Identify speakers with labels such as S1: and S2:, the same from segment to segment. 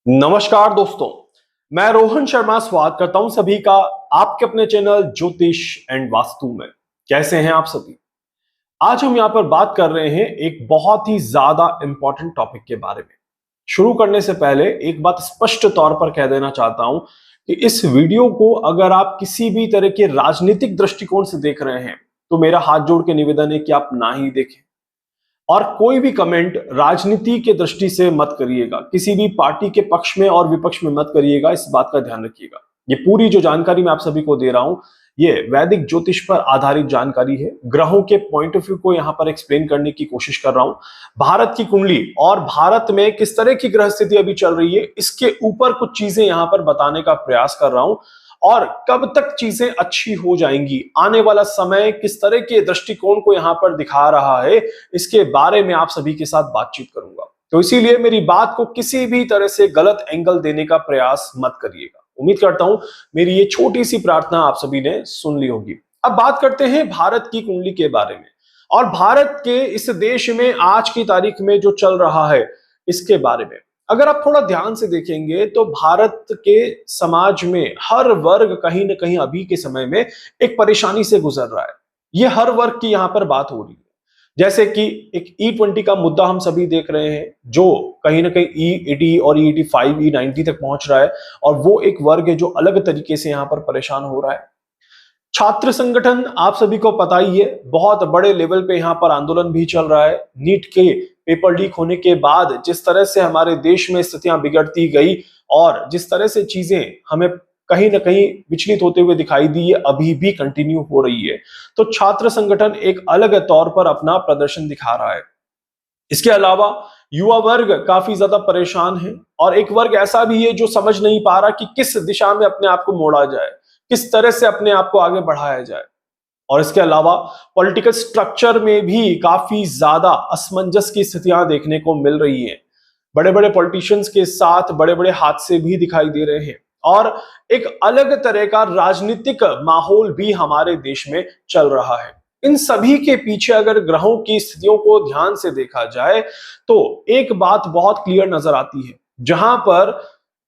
S1: नमस्कार दोस्तों, मैं रोहन शर्मा स्वागत करता हूं सभी का आपके अपने चैनल ज्योतिष एंड वास्तु में। कैसे हैं आप सभी? आज हम यहां पर बात कर रहे हैं एक बहुत ही ज्यादा इंपॉर्टेंट टॉपिक के बारे में। शुरू करने से पहले एक बात स्पष्ट तौर पर कह देना चाहता हूं कि इस वीडियो को अगर आप किसी भी तरह के राजनीतिक दृष्टिकोण से देख रहे हैं तो मेरा हाथ जोड़ के निवेदन है कि आप ना ही देखें। और कोई भी कमेंट राजनीति के दृष्टि से मत करिएगा, किसी भी पार्टी के पक्ष में और विपक्ष में मत करिएगा, इस बात का ध्यान रखिएगा। ये पूरी जो जानकारी मैं आप सभी को दे रहा हूं ये वैदिक ज्योतिष पर आधारित जानकारी है। ग्रहों के पॉइंट ऑफ व्यू को यहां पर एक्सप्लेन करने की कोशिश कर रहा हूं। भारत की कुंडली और भारत में किस तरह की ग्रह स्थिति अभी चल रही है इसके ऊपर कुछ चीजें यहां पर बताने का प्रयास कर रहा हूं। और कब तक चीजें अच्छी हो जाएंगी, आने वाला समय किस तरह के दृष्टिकोण को यहां पर दिखा रहा है, इसके बारे में आप सभी के साथ बातचीत करूंगा। तो इसीलिए मेरी बात को किसी भी तरह से गलत एंगल देने का प्रयास मत करिएगा। उम्मीद करता हूं मेरी ये छोटी सी प्रार्थना आप सभी ने सुन ली होगी। अब बात करते हैं भारत की कुंडली के बारे में और भारत के इस देश में आज की तारीख में जो चल रहा है इसके बारे में। अगर आप थोड़ा ध्यान से देखेंगे तो भारत के समाज में हर वर्ग कहीं ना कहीं अभी के समय में एक परेशानी से गुजर रहा है। ये हर वर्ग की यहां पर बात हो रही है। जैसे कि एक E20 का मुद्दा हम सभी देख रहे हैं जो कहीं ना कहीं E80 और E85 E90 तक पहुंच रहा है और वो एक वर्ग है जो अलग तरीके से यहां पर परेशान हो रहा है। छात्र संगठन आप सभी को पता ही है, बहुत बड़े लेवल पे यहाँ पर आंदोलन भी चल रहा है। नीट के पेपर लीक होने के बाद जिस तरह से हमारे देश में स्थितियां बिगड़ती गई और जिस तरह से चीजें हमें कहीं ना कहीं विचलित होते हुए दिखाई दी, ये अभी भी कंटिन्यू हो रही है। तो छात्र संगठन एक अलग तौर पर अपना प्रदर्शन दिखा रहा है। इसके अलावा युवा वर्ग काफी ज्यादा परेशान है और एक वर्ग ऐसा भी है जो समझ नहीं पा रहा कि किस दिशा में अपने आप को मोड़ा जाए, किस तरह से अपने आप को आगे बढ़ाया जाए। और इसके अलावा पॉलिटिकल स्ट्रक्चर में भी काफी ज्यादा असमंजस की स्थितियां देखने को मिल रही हैं। बड़े बड़े पॉलिटिशियंस के साथ बड़े बड़े हादसे भी दिखाई दे रहे हैं और एक अलग तरह का राजनीतिक माहौल भी हमारे देश में चल रहा है। इन सभी के पीछे अगर ग्रहों की स्थितियों को ध्यान से देखा जाए तो एक बात बहुत क्लियर नजर आती है, जहां पर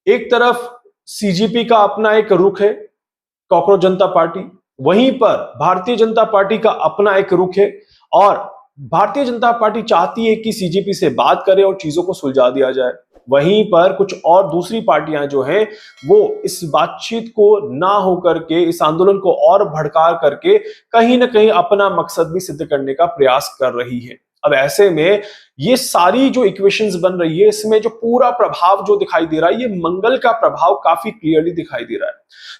S1: एक तरफ सीजीपी का अपना एक रुख है, कॉकरोच जनता पार्टी, वहीं पर भारतीय जनता पार्टी का अपना एक रुख है और भारतीय जनता पार्टी चाहती है कि सीजेपी से बात करे और चीजों को सुलझा दिया जाए। वहीं पर कुछ और दूसरी पार्टियां जो हैं वो इस बातचीत को ना होकर के, इस आंदोलन को और भड़का करके कहीं ना कहीं अपना मकसद भी सिद्ध करने का प्रयास कर रही है। अब ऐसे में ये सारी जो इक्वेशंस बन रही है इसमें जो पूरा प्रभाव जो दिखाई दे रहा है, ये मंगल का प्रभाव काफी क्लियरली दिखाई दे रहा है।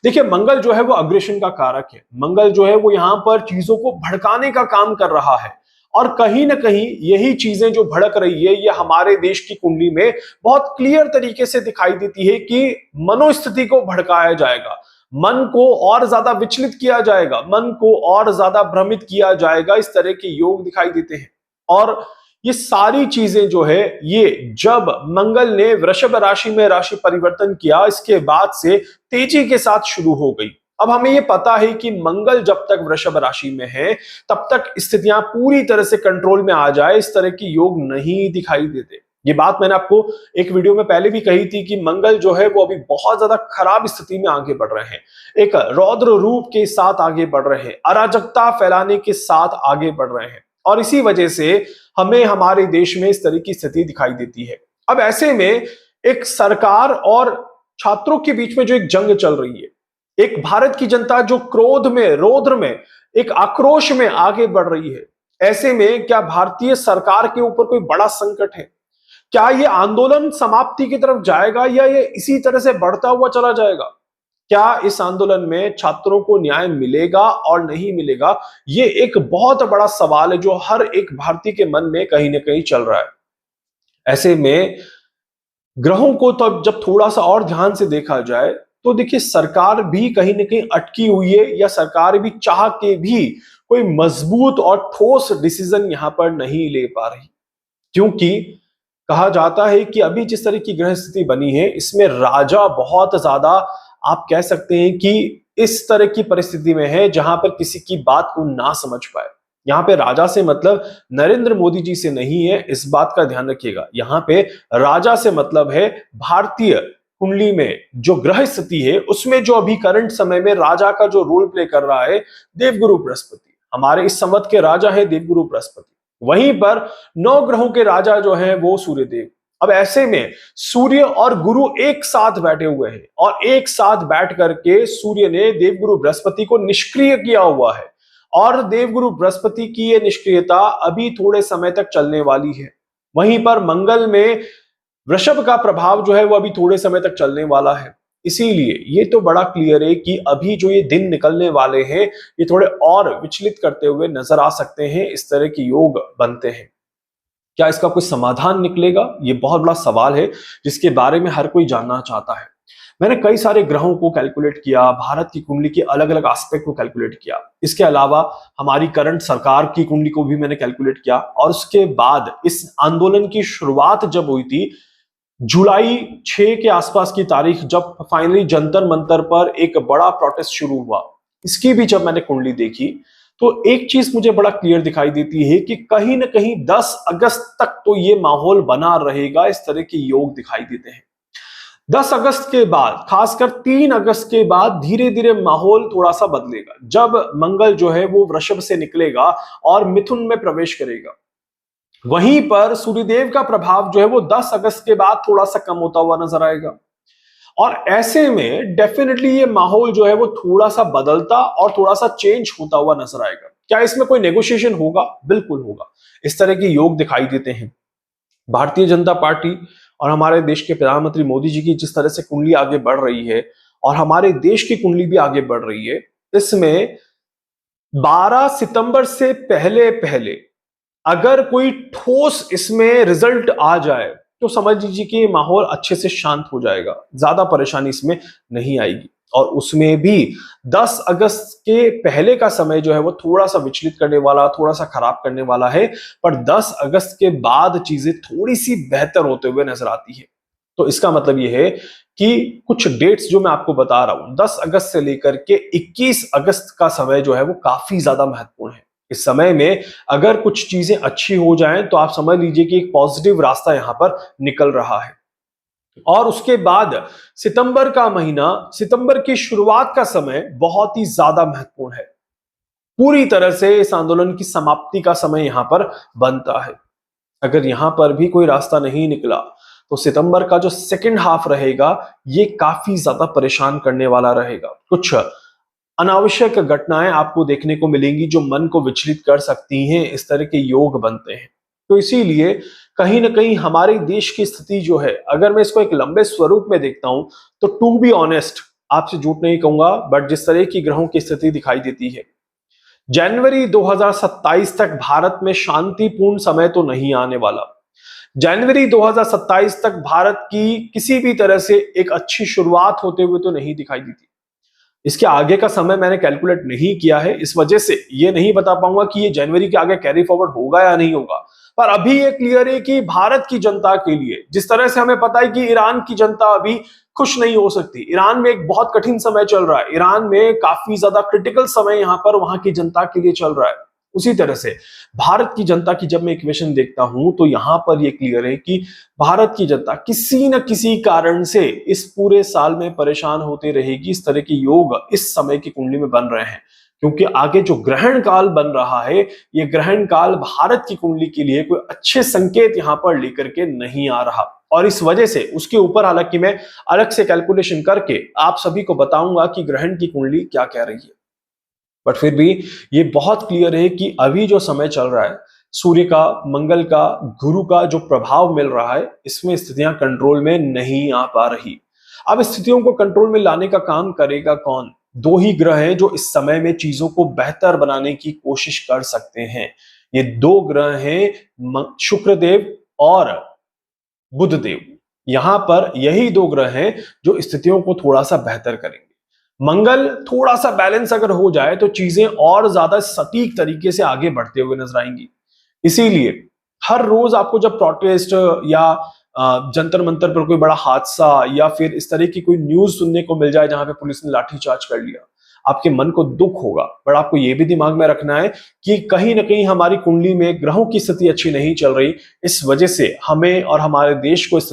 S1: देखिए, मंगल जो है वो अग्रेशन का कारक है। मंगल जो है वो यहां पर चीजों को भड़काने का काम कर रहा है और कहीं ना कहीं यही चीजें जो भड़क रही है ये हमारे देश की कुंडली में बहुत क्लियर तरीके से दिखाई देती है कि मनोस्थिति को भड़काया जाएगा, मन को और ज्यादा विचलित किया जाएगा, मन को और ज्यादा भ्रमित किया जाएगा। इस तरह के योग दिखाई देते हैं और ये सारी चीजें जो है ये जब मंगल ने वृषभ राशि में राशि परिवर्तन किया इसके बाद से तेजी के साथ शुरू हो गई। अब हमें ये पता है कि मंगल जब तक वृषभ राशि में है तब तक स्थितियां पूरी तरह से कंट्रोल में आ जाए इस तरह की योग नहीं दिखाई देते। ये बात मैंने आपको एक वीडियो में पहले भी कही थी कि मंगल जो है वो अभी बहुत ज्यादा खराब स्थिति में आगे बढ़ रहे हैं, एक रौद्र रूप के साथ आगे बढ़ रहे हैं, अराजकता फैलाने के साथ आगे बढ़ रहे हैं और इसी वजह से हमें हमारे देश में इस तरह की स्थिति दिखाई देती है। अब ऐसे में एक सरकार और छात्रों के बीच में जो एक जंग चल रही है, एक भारत की जनता जो क्रोध में, रौद्र में, एक आक्रोश में आगे बढ़ रही है, ऐसे में क्या भारतीय सरकार के ऊपर कोई बड़ा संकट है? क्या ये आंदोलन समाप्ति की तरफ जाएगा या ये इसी तरह से बढ़ता हुआ चला जाएगा? क्या इस आंदोलन में छात्रों को न्याय मिलेगा और नहीं मिलेगा? ये एक बहुत बड़ा सवाल है जो हर एक भारतीय के मन में कहीं ना कहीं चल रहा है। ऐसे में ग्रहों को तो जब थोड़ा सा और ध्यान से देखा जाए तो देखिए, सरकार भी कहीं ना कहीं अटकी हुई है या सरकार भी चाह के भी कोई मजबूत और ठोस डिसीजन यहां पर नहीं ले पा रही, क्योंकि कहा जाता है कि अभी जिस तरह की ग्रह स्थिति बनी है इसमें राजा बहुत ज्यादा, आप कह सकते हैं कि इस तरह की परिस्थिति में है जहां पर किसी की बात को ना समझ पाए यहाँ पे राजा से मतलब नरेंद्र मोदी जी से नहीं है, इस बात का ध्यान रखिएगा। यहाँ पे राजा से मतलब है भारतीय कुंडली में जो ग्रह स्थिति है उसमें जो अभी करंट समय में राजा का जो रोल प्ले कर रहा है देवगुरु बृहस्पति, हमारे इस संवत के राजा है देवगुरु बृहस्पति। वहीं पर 9 ग्रहों के राजा जो है वो सूर्यदेव। अब ऐसे में सूर्य और गुरु एक साथ बैठे हुए हैं और एक साथ बैठ करके सूर्य ने देवगुरु बृहस्पति को निष्क्रिय किया हुआ है और देवगुरु बृहस्पति की ये निष्क्रियता अभी थोड़े समय तक चलने वाली है। वहीं पर मंगल में वृषभ का प्रभाव जो है वो अभी थोड़े समय तक चलने वाला है। इसीलिए ये तो बड़ा क्लियर है कि अभी जो ये दिन निकलने वाले हैं ये थोड़े और विचलित करते हुए नजर आ सकते हैं, इस तरह के योग बनते हैं। क्या इसका कोई समाधान निकलेगा? ये बहुत बड़ा सवाल है जिसके बारे में हर कोई जानना चाहता है। मैंने कई सारे ग्रहों को कैलकुलेट किया, भारत की कुंडली के अलग अलग एस्पेक्ट को कैलकुलेट किया, इसके अलावा हमारी करंट सरकार की कुंडली को भी मैंने कैलकुलेट किया। और उसके बाद इस आंदोलन की शुरुआत जब हुई थी जुलाई 6 के आसपास की तारीख, जब फाइनली जंतर मंतर पर एक बड़ा प्रोटेस्ट शुरू हुआ, इसकी भी जब मैंने कुंडली देखी तो एक चीज मुझे बड़ा क्लियर दिखाई देती है कि कहीं ना कहीं 10 अगस्त तक तो ये माहौल बना रहेगा, इस तरह के योग दिखाई देते हैं। 10 अगस्त के बाद, खासकर 3 अगस्त के बाद धीरे धीरे माहौल थोड़ा सा बदलेगा, जब मंगल जो है वो वृषभ से निकलेगा और मिथुन में प्रवेश करेगा। वहीं पर सूर्यदेव का प्रभाव जो है वो 10 अगस्त के बाद थोड़ा सा कम होता हुआ नजर आएगा और ऐसे में डेफिनेटली ये माहौल जो है वो थोड़ा सा बदलता और थोड़ा सा चेंज होता हुआ नजर आएगा। क्या इसमें कोई नेगोशिएशन होगा? बिल्कुल होगा। इस तरह के योग दिखाई देते हैं। भारतीय जनता पार्टी और हमारे देश के प्रधानमंत्री मोदी जी की जिस तरह से कुंडली आगे बढ़ रही है और हमारे देश की कुंडली भी आगे बढ़ रही है, इसमें 12 सितंबर से पहले पहले अगर कोई ठोस इसमें रिजल्ट आ जाए तो समझ लीजिए कि माहौल अच्छे से शांत हो जाएगा, ज्यादा परेशानी इसमें नहीं आएगी। और उसमें भी 10 अगस्त के पहले का समय जो है वो थोड़ा सा विचलित करने वाला, थोड़ा सा खराब करने वाला है, पर 10 अगस्त के बाद चीजें थोड़ी सी बेहतर होते हुए नजर आती है। तो इसका मतलब यह है कि कुछ डेट्स जो मैं आपको बता रहा हूं, 10 अगस्त से लेकर के 21 अगस्त का समय जो है वो काफी ज्यादा महत्वपूर्ण है। इस समय में अगर कुछ चीजें अच्छी हो जाएं तो आप समझ लीजिए कि एक पॉजिटिव रास्ता यहां पर निकल रहा है। और उसके बाद सितंबर का महीना, सितंबर की शुरुआत का समय बहुत ही ज्यादा महत्वपूर्ण है। पूरी तरह से इस आंदोलन की समाप्ति का समय यहां पर बनता है। अगर यहां पर भी कोई रास्ता नहीं निकला तो सितंबर का जो सेकंड हाफ रहेगा ये काफी ज्यादा परेशान करने वाला रहेगा। कुछ अनावश्यक घटनाएं आपको देखने को मिलेंगी जो मन को विचलित कर सकती हैं, इस तरह के योग बनते हैं। तो इसीलिए कहीं ना कहीं हमारे देश की स्थिति जो है, अगर मैं इसको एक लंबे स्वरूप में देखता हूं तो टू बी ऑनेस्ट, आपसे झूठ नहीं कहूंगा, बट जिस तरह की ग्रहों की स्थिति दिखाई देती है, जनवरी 2027 तक भारत में शांतिपूर्ण समय तो नहीं आने वाला। जनवरी 2027 तक भारत की किसी भी तरह से एक अच्छी शुरुआत होते हुए तो नहीं दिखाई देती। इसके आगे का समय मैंने कैलकुलेट नहीं किया है, इस वजह से ये नहीं बता पाऊंगा कि ये जनवरी के आगे कैरी फॉरवर्ड होगा या नहीं होगा। पर अभी ये क्लियर है कि भारत की जनता के लिए, जिस तरह से हमें पता है कि ईरान की जनता अभी खुश नहीं हो सकती, ईरान में एक बहुत कठिन समय चल रहा है, ईरान में काफी ज्यादा क्रिटिकल समय यहां पर वहां की जनता के लिए चल रहा है। उसी तरह से भारत की जनता की जब मैं इक्वेशन देखता हूं तो यहां पर यह क्लियर है कि भारत की जनता किसी न किसी कारण से इस पूरे साल में परेशान होती रहेगी। इस तरह के योग इस समय की कुंडली में बन रहे हैं, क्योंकि आगे जो ग्रहण काल बन रहा है, ये ग्रहण काल भारत की कुंडली के लिए कोई अच्छे संकेत यहां पर लेकर के नहीं आ रहा। और इस वजह से उसके ऊपर हालांकि मैं अलग से कैलकुलेशन करके आप सभी को बताऊंगा कि ग्रहण की कुंडली क्या कह रही है। बट फिर भी ये बहुत क्लियर है कि अभी जो समय चल रहा है, सूर्य का, मंगल का, गुरु का जो प्रभाव मिल रहा है, इसमें स्थितियां कंट्रोल में नहीं आ पा रही। अब स्थितियों को कंट्रोल में लाने का काम करेगा कौन? 2 ही ग्रह हैं जो इस समय में चीजों को बेहतर बनाने की कोशिश कर सकते हैं। ये 2 ग्रह हैं, शुक्रदेव और बुधदेव। यहां पर यही 2 ग्रह हैं जो स्थितियों को थोड़ा सा बेहतर करेंगे। मंगल थोड़ा सा बैलेंस अगर हो जाए तो चीजें और ज्यादा सटीक तरीके से आगे बढ़ते हुए नजर आएंगी। इसीलिए हर रोज आपको जब प्रोटेस्ट या जंतर मंतर पर कोई बड़ा हादसा या फिर इस तरह की कोई न्यूज सुनने को मिल जाए जहां पे पुलिस ने लाठीचार्ज कर लिया, आपके मन को दुख होगा, पर आपको यह भी दिमाग में रखना है कि कहीं ना कहीं हमारी कुंडली में ग्रहों की स्थिति अच्छी नहीं चल रही। इस वजह से हमें और हमारे देश को इस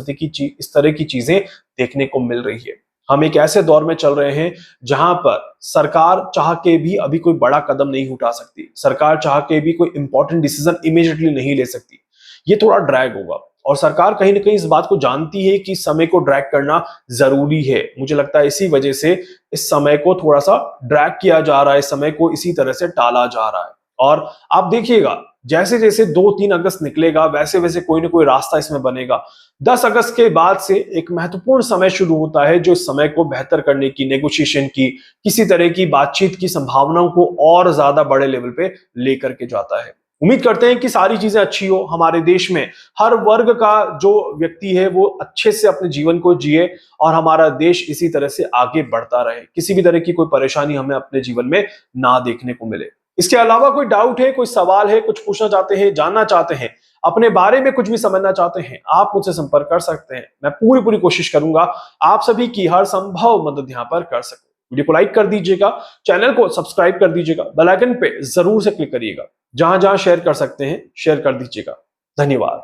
S1: तरह की चीजें देखने को मिल रही है। हम एक ऐसे दौर में चल रहे हैं जहां पर सरकार चाह के भी अभी कोई बड़ा कदम नहीं उठा सकती, सरकार चाह के भी कोई इंपॉर्टेंट डिसीजन इमीडिएटली नहीं ले सकती। ये थोड़ा ड्रैग होगा और सरकार कहीं ना कहीं इस बात को जानती है कि समय को ड्रैग करना जरूरी है। मुझे लगता है इसी वजह से इस समय को थोड़ा सा ड्रैग किया जा रहा है, इस समय को इसी तरह से टाला जा रहा है। और आप देखिएगा जैसे जैसे 2-3 अगस्त निकलेगा वैसे वैसे कोई ना कोई रास्ता इसमें बनेगा। 10 अगस्त के बाद से एक महत्वपूर्ण समय शुरू होता है जो इस समय को बेहतर करने की, नेगोशिएशन की, किसी तरह की बातचीत की संभावनाओं को और ज्यादा बड़े लेवल पे लेकर के जाता है। उम्मीद करते हैं कि सारी चीजें अच्छी हो, हमारे देश में हर वर्ग का जो व्यक्ति है वो अच्छे से अपने जीवन को जिए और हमारा देश इसी तरह से आगे बढ़ता रहे, किसी भी तरह की कोई परेशानी हमें अपने जीवन में ना देखने को मिले। इसके अलावा कोई डाउट है, कोई सवाल है, कुछ पूछना चाहते हैं, जानना चाहते हैं, अपने बारे में कुछ भी समझना चाहते हैं, आप मुझसे संपर्क कर सकते हैं। मैं पूरी पूरी कोशिश करूंगा आप सभी की हर संभव मदद यहां पर कर सकूं। वीडियो को लाइक कर दीजिएगा, चैनल को सब्सक्राइब कर दीजिएगा, बेल आइकन पे जरूर से क्लिक करिएगा, जहां जहां शेयर कर सकते हैं शेयर कर दीजिएगा। धन्यवाद।